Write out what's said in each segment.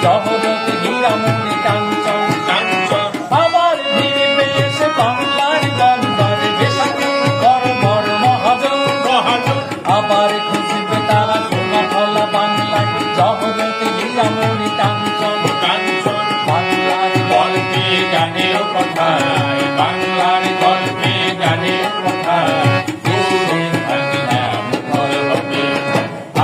জহরত হীরামণি কাঞ্চন কাঞ্চন আবার ভিড় পেয়েছে বাংলার দরবারে বেশাকে বড় বড় মহাজন মহাজন আবার খুঁজবে তারা সোনা ফলা বাংলায় জহরত হীরামণি কাঞ্চন কাঞ্চন বাংলার গল্পে গানের কথায় বাংলার গল্পে গানের কথায়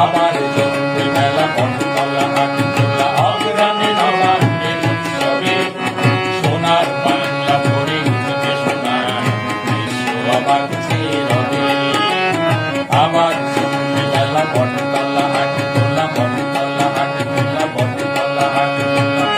আবার জমবে মেলা বনতলা হাটতলা অগ্রামে নবান্নের উৎসবে সোনার বাংলা ভরে উঠবে সোনার বিশ্ব আবার চিরবে আবার জমবে মেলা বনতলা হাটতলা বনতলা হাটতলা বনতলা হাটতলা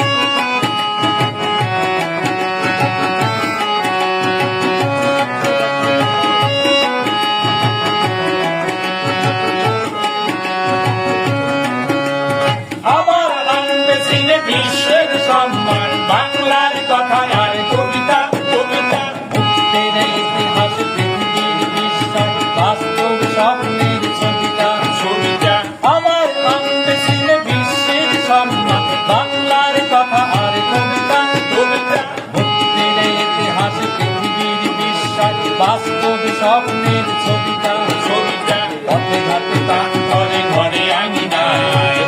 বিশ্বের সম্মান বাংলার কথা আর কবিতা কবিতা মুক্তির ইতিহাস পৃথিবীর বিস্ময় বাস্তব স্বপ্নের ছবিটা ছবিটা আমার আনবে সিনে বিশ্বের সম্মান বাংলার কথা আর কবিতা কবিতা মুক্তির ইতিহাস পৃথিবীর বিস্ময় বাস্তব স্বপ্নের ছবিটা ছবিটা পথে ঘাটে তার ঘরে ঘরে আঙিনায়